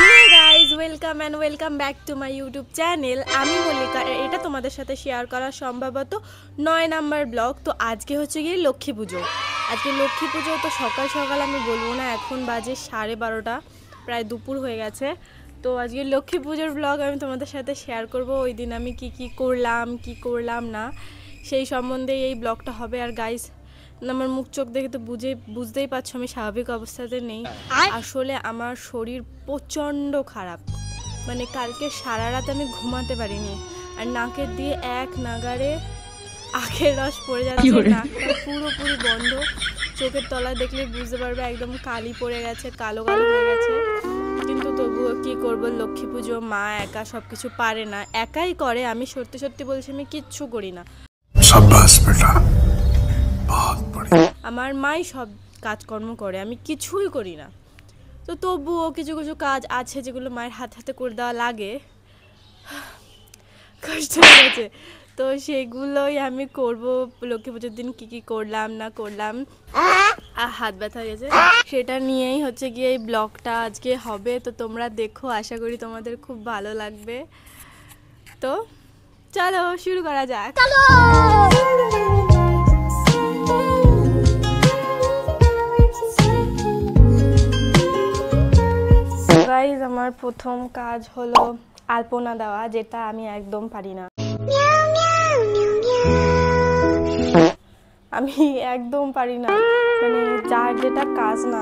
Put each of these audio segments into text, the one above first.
Hey guys, welcome and welcome back to my YouTube channel. আমি মল্লিকা, এটা তোমাদের সাথে শেয়ার করা সম্ভবত 9 নাম্বার ব্লগ। তো আজকে হচ্ছে গিয়ে লক্ষ্মী পুজো। আজকে লক্ষ্মী পুজো, তো সকাল সকাল আমি বলবো না, এখন বাজে 12:30, প্রায় দুপুর হয়ে গেছে। তো আজকে লক্ষ্মী পুজোর ব্লগ আমি তোমাদের সাথে শেয়ার করব। ওই দিন আমি কি করলাম না সেই সম্বন্ধে এই ব্লগটা হবে। আর গাইস, আমার মুখ চোখ দেখে তো বুঝতেই পারছো আমি স্বাভাবিক অবস্থাতে নেই। আসলে আমার শরীর প্রচণ্ড খারাপ, মানে কালকে সারা রাত আমি ঘুমাতে পারিনি। আর নাকের দিয়ে এক নাগারে আখের রস পড়ে যাচ্ছে, নাকটা পুরোপুরি বন্ধ। চোখের তলায় দেখলে বুঝতে পারবে একদম কালি পড়ে গেছে, কালো কালো হয়ে গেছে। কিন্তু তবুও কী করবো, লক্ষ্মী পুজো, মা একা সব কিছু পারে না, একাই করে। আমি সত্যি সত্যি বলছি, আমি কিচ্ছু করি না। আমার মাই সব কাজকর্ম করে, আমি কিছুই করি না। তো তবুও কিছু কিছু কাজ আছে যেগুলো মায়ের হাতে করে দেওয়া লাগে, কষ্ট হয়ে গেছে। তো সেগুলোই আমি করব। লক্ষ্মী পুজোর দিন কী করলাম না করলাম, হাত ব্যথা হয়ে গেছে, সেটা নিয়েই হচ্ছে গিয়ে এই ব্লগটা আজকে হবে। তো তোমরা দেখো, আশা করি তোমাদের খুব ভালো লাগবে। তো চলো শুরু করা যাক। গাইস, আমার প্রথম কাজ হলো আলপনা দেওয়া, যেটা আমি একদম পারি না। আমি একদম পারি না, মানে যার যেটা কাজ না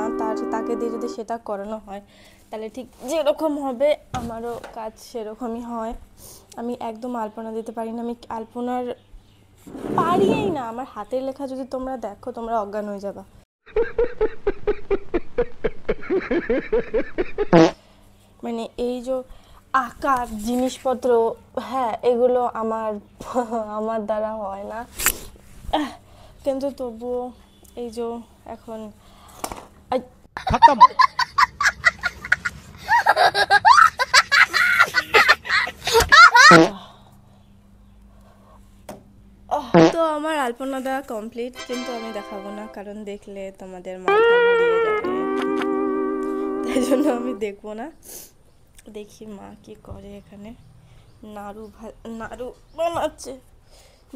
তাকে দিয়ে যদি সেটা করানো হয় তাহলে ঠিক যেরকম হবে আমারও কাজ সেরকমই হয়। আমি একদম আলপনা দিতে পারি না, আমি আলপনার পারিই না। আমার হাতের লেখা যদি তোমরা দেখো, তোমরা অজ্ঞান হয়ে যাবা। মানে এই যে আঁকার জিনিসপত্র, হ্যাঁ, এগুলো আমার দ্বারা হয় না। কিন্তু তবুও এই যে এখন তো আমার আলপনা দেওয়া কমপ্লিট, কিন্তু আমি দেখাবো না, কারণ দেখলে তোমাদের মাথা ঘুরিয়ে যাবে। তাই জন্য আমি দেখবো না। দেখি মা কি করে এখানে। নাড়ু বানাচ্ছে,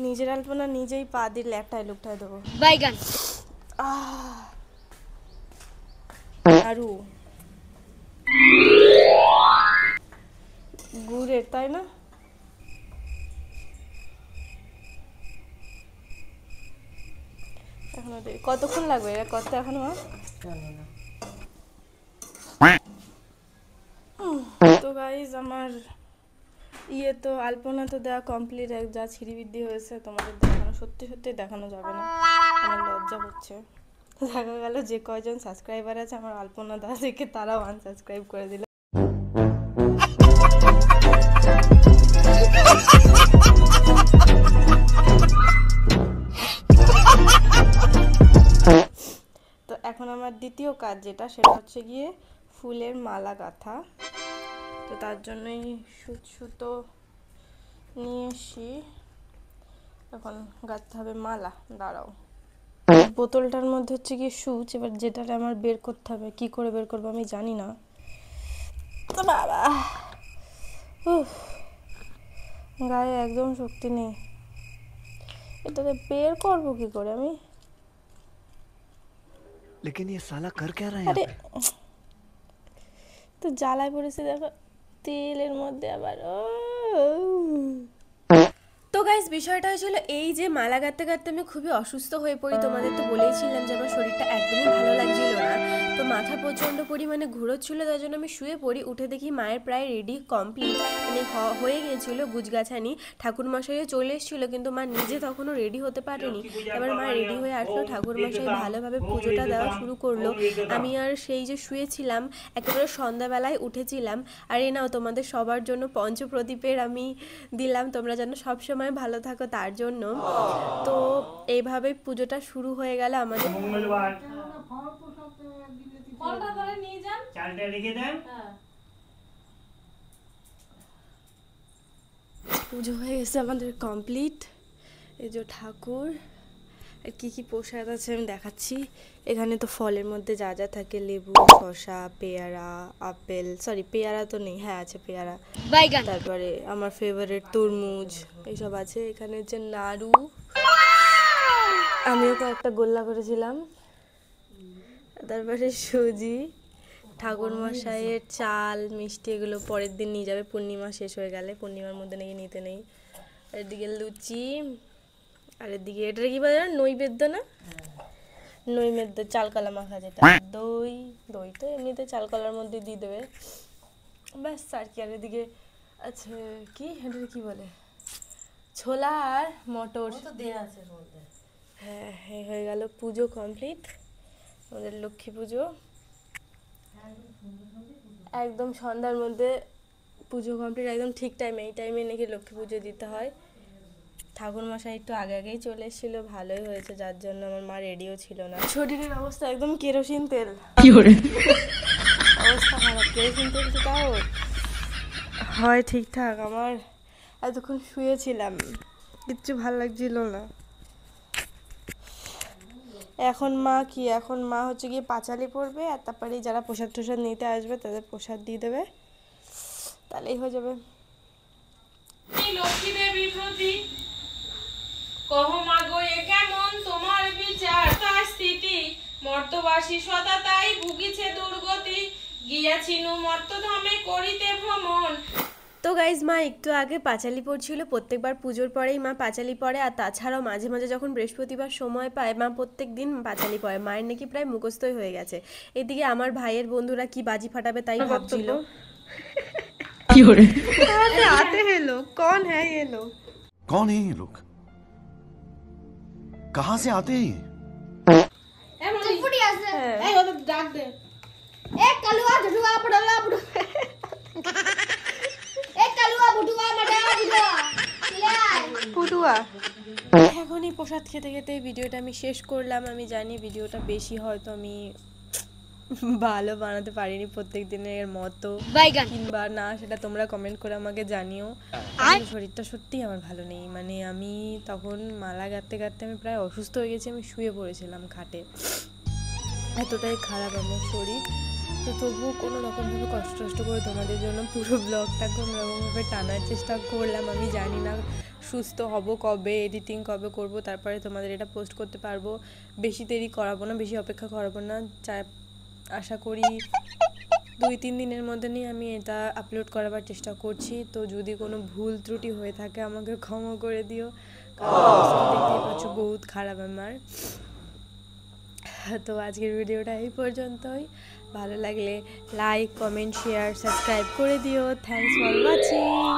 নিজের আলপনা নিজেই পা দিয়ে ল্যাপটায় লুকটায় দেবো। বাইগান নাড়ু গুড়ের, তাই না? এখনো কতক্ষণ লাগবে এটা করতে এখনো? তো গাইজ, আমার তো আলপনা তো দেওয়া কমপ্লিট। যা ছিড়িবিদ্দি হয়েছে তোমাদের দেখানো সত্যি দেখানো যাবে না, আমার লজ্জা হচ্ছে। দেখা গেল যে কয়জন সাবস্ক্রাইবার আছে আমার আলপনা দেওয়া দেখে তারাও আনসাবস্ক্রাইব করে দিল। তো এখন আমার দ্বিতীয় কাজ যেটা, সেটা হচ্ছে গিয়ে ফুলের মালা গাঁথা। তো তার জন্যই সুতো নিয়ে এসি, এখন গাঁথতে হবে মালা। দাঁড়াও, বোতলটার মধ্যে হচ্ছে গিয়ে সুচ, এবার যেটা আমার বের করতে হবে। কি করে বের করবো আমি জানি না। তো বাবা, গায়ে একদম শক্তি নেই, এটাতে বের করবো কি করে আমি? लेकिन ये साला कर क्या रहा है? আরে তো জ্বালায় পড়েছে, দেখো তেলের মধ্যে আবার। তো গাইস, বিষয়টা হয়েছিল এই যে মালা গাঁথতে গাঁথতে আমি খুবই অসুস্থ হয়ে পড়ি। তোমাদের তো বলেইছিলাম যে আমার শরীরটা একদমই ভালো লাগছিল না। তো মাথা প্রচণ্ড পরিমাণে ঘুরোচ্ছিল, তার জন্য আমি শুয়ে পড়ি। উঠে দেখি মায়ের প্রায় রেডি কমপ্লিট, মানে হয়ে গিয়েছিল গুজগাছানি। ঠাকুরমশাইও চলে এসেছিলো, কিন্তু মা নিজে তখনও রেডি হতে পারেনি। এবার মা রেডি হয়ে আসলো, ঠাকুরমশাই ভালোভাবে পুজোটা দেওয়া শুরু করলো। আমি আর সেই যে শুয়েছিলাম, একেবারে সন্ধ্যাবেলায় উঠেছিলাম। আর এই নাও, তোমাদের সবার জন্য পঞ্চপ্রদীপের আমি দিলাম, তোমরা যেন সবসময় ভালো থাকো তার জন্য। তো এইভাবে পুজোটা শুরু হয়ে গেল আমাদের। পুজো হয়ে গেছে আমাদের কমপ্লিট। এই যে ঠাকুর, আর কী কী প্রসাদ আছে আমি দেখাচ্ছি। এখানে তো ফলের মধ্যে যা যা থাকে, লেবু, শসা, পেয়ারা, আপেল, সরি পেয়ারা তো নেই, হ্যাঁ আছে পেয়ারা, তারপরে আমার ফেভারিট তরমুজ, এইসব আছে। এখানে হচ্ছে নাড়ু, আমিও কয়েকটা গোল্লা করেছিলাম, তারপরে সুজি, ঠাকুর মশাইয়ের চাল, মিষ্টি, এগুলো পরের দিন নিয়ে যাবে পূর্ণিমা শেষ হয়ে গেলে, পূর্ণিমার মধ্যে নাকি নিতে নেই। আর এদিকে লুচি, আর এদিকে এটা কি বলে নৈবেদ্য না, নৈবেদ্য চালকলা মাখা যেটা, দই, দই তো এমনিতে চালকলার মধ্যে দিয়ে দেবে, ব্যাস আর কি। আর এদিকে আচ্ছা কি এটা কি বলে, ছোলা আর মটর দেওয়া আছে। হ্যাঁ হ্যাঁ হয়ে গেল, পুজো কমপ্লিট, আমাদের লক্ষ্মী পুজো একদম সন্ধ্যার মধ্যে পুজো কমপ্লিট, একদম ঠিক টাইমে, এই টাইমে নাকি লক্ষ্মী পুজো দিতে হয়। ঠাকুর মশাই একটু আগে আগেই চলে এসেছিলো, ভালোই হয়েছে, যার জন্য আমার মা রেডিও ছিল না। শরীরের অবস্থা একদম কেরোসিন তেল, অবস্থা খারাপ। কেরোসিন তেল তো তাও হয় ঠিকঠাক, আমার এতক্ষণ শুয়েছিলাম, কিচ্ছু ভাল লাগছিল না। এখন মা হচ্ছে গিয়ে পাঁচালি পড়বে, আর তারপরে যারা প্রসাদ টসাদ নিতে আসবে তাদের প্রসাদ দিয়ে দেবে, তাহলেই হয়ে যাবে। লক্ষ্মী দেবী প্রতি কহ মাগো এ কেমন তোমার বিচার, তার স্থিতি মর্তবাসী সদা তাই ভুগিছে দুর্গতি, গিয়াছিনু মর্তধামে করিতে ভ্রমণ। তো গাইজ মা একটু আগে পাঁচালি পড়ছিল, প্রত্যেকবার পুজোর পরেই মা পাঁচালি পড়ে, আর তাছাড়াও মাঝে মাঝে যখন বৃহস্পতিবার সময় পায় মা প্রত্যেক দিন পাঁচালি পড়ে, মায়ের নাকি প্রায় মুখস্থই হয়ে গেছে। এদিকে আমার ভাইয়ের বন্ধুরা কি বাজি ফাটাবে তাই ভাবছিল। आते हैं लोग, कौन है ये लोग? कौन है ये लोग? कहाँ से आते हैं ये? चुपड़ी আছে এই ওদের ডাক দে এ কালুয়া ঝুড়ুয়া পড়লা পড় এ কালুয়া বুটুয়া মাডা বুটুয়া চলে আয় পুটুয়া। এখনই প্রসাদ খেতে খেতে ভিডিওটা আমি শেষ করলাম। আমি জানি ভিডিওটা বেশি হয়তো আমি ভালো বানাতে পারিনি প্রত্যেক দিনের মতো, কিংবা না সেটা তোমরা কমেন্ট করে আমাকে জানিও। শরীরটা সত্যিই আমার ভালো নেই, মানে আমি তখন মালা গাঁথতে গাঁথতে আমি প্রায় অসুস্থ হয়ে গেছি, আমি শুয়ে পড়েছিলাম খাটে, এতটাই খারাপ আমার শরীর। তো তবুও কোনো রকমভাবে কষ্ট করে তোমাদের জন্য পুরো ব্লগটা কোনোরকমভাবে টানার চেষ্টা করলাম। আমি জানি না সুস্থ হব কবে, এডিটিং কবে করব, তারপরে তোমাদের এটা পোস্ট করতে পারবো। বেশি দেরি করাবো না, বেশি অপেক্ষা করাবো না, আশা করি 2-3 দিনের মধ্যে নিয়ে আমি এটা আপলোড করাবার চেষ্টা করছি। তো যদি কোনো ভুল ত্রুটি হয়ে থাকে আমাকে ক্ষমা করে দিও, কারণ দেখতেই পাচ্ছ বহুত খারাপ আমার। তো আজকের ভিডিওটা এই পর্যন্তই, ভালো লাগলে লাইক, কমেন্ট, শেয়ার, সাবস্ক্রাইব করে দিও। Thanks for watching.